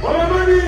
Wamani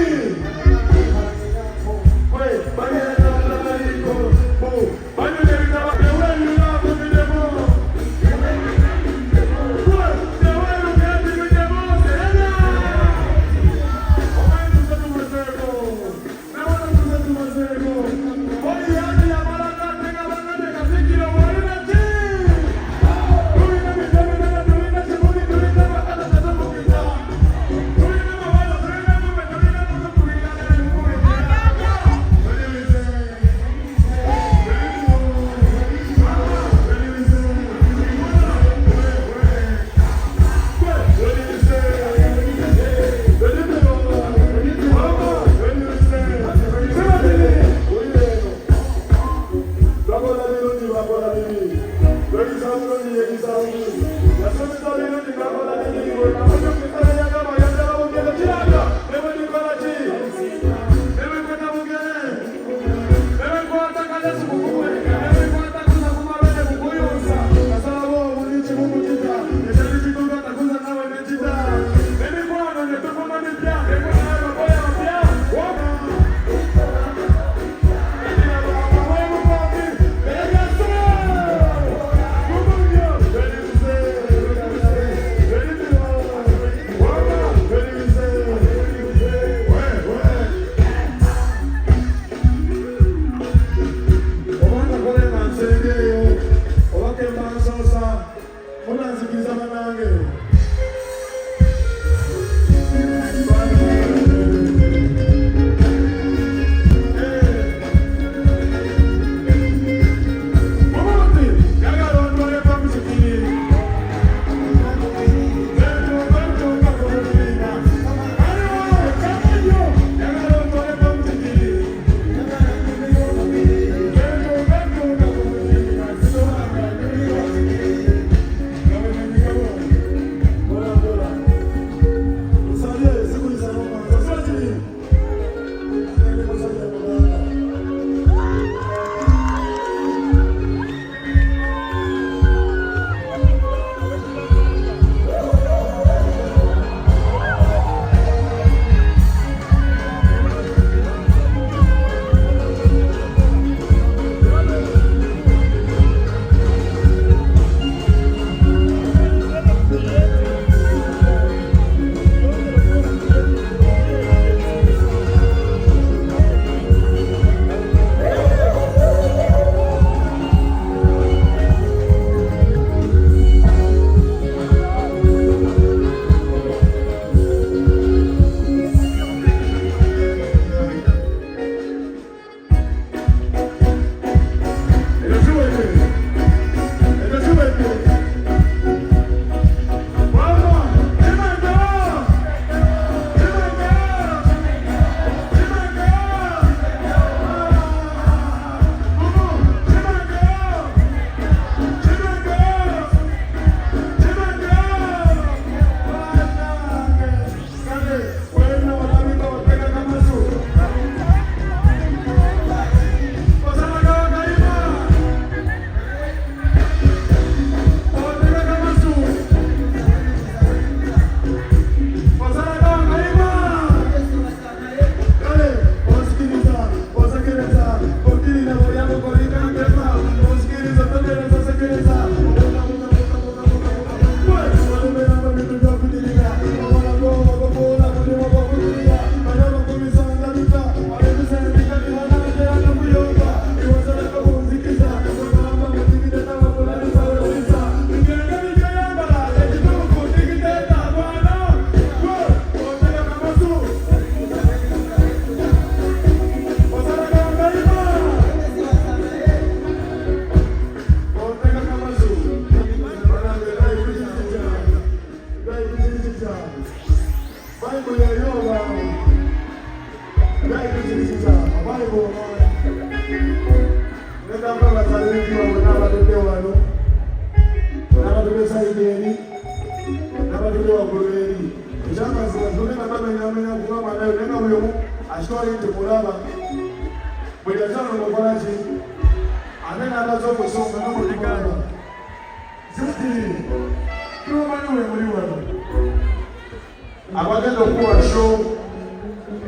Abagenda okuwa show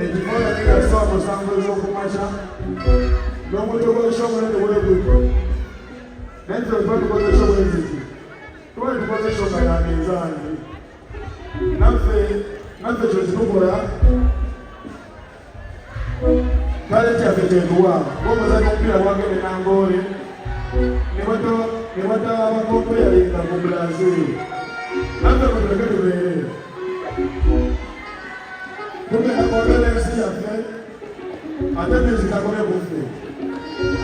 ekikola n'ekasaba musango ez'okumakya n'omuntu okozesa omulende bwegutyo naye nti tuba tukozesa obweziki tuba tukozesa nga yangezaanyi naffe kyo kitukola kale kyaffe kyetuwa ng'omuzanyo omupiira gwagende nangoole ne batabakompeyalinga mu Brazil naffe mutuleke tubeere kumeka kwagala ensi yaffe ate bizikakole kuffe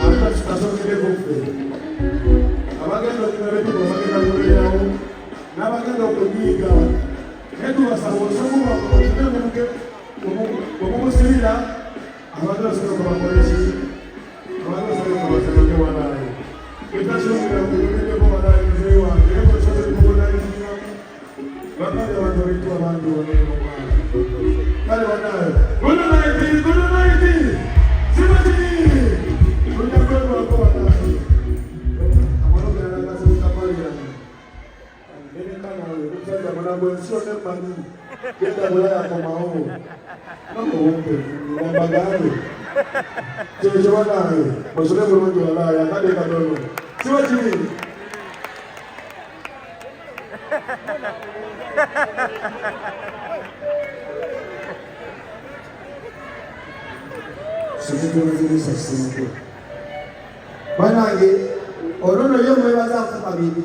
ate kitasokere kuffe abagenda okuberetuba bagenda kubeerawo n'abagenda okunyiiga naye tubasaba osobola okutemuke okumusirira abantu basobola okubakoleki abantu basobola okubasoboke walaayi etasomera kuyogereko walaayi nze wange ekosoze kubunaizira bakale abantu bitwa bantu banenomwana kale banaye good night sibati kunyakwebwako wanaye amalogeralagasebukamalirani nenekanawe omusajja munago ensi onemmanyi genda bulayakomawo namuwumpe wambagambe kyekyo banaye osole bulungi walaaya kade katono sibakiri Sikituwazirisa kisinko banange olwono yo mwebazaako kabiri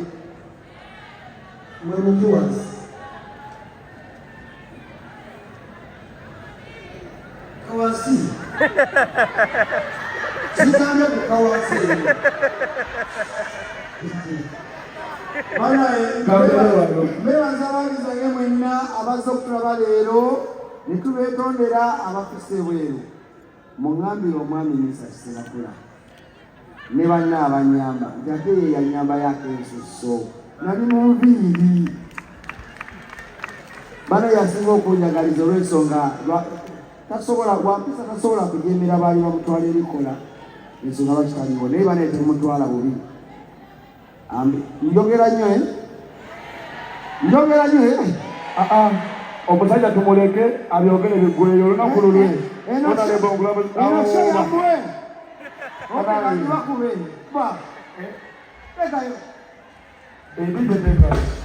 mwe mukiwazi kawasi kigambe ku kawasi mwebaza baabizange mwenna abazze okutulaba leero ne tubeetondera abafise bweru muŋŋambire omwami Misa Kiserakula ne banna abanyamba nti ate ye yanyamba yako ensusso nali mu nviiri bana yasinga okunjagaliza olw'ensonga wampisa tasobola kujemera baali bamutwala ebikola ensonga bakitaliwo naye bana temutwala bubi njogera nnyo omusajja tumuleke abyogere biggweyo olunaku lulwe Oke,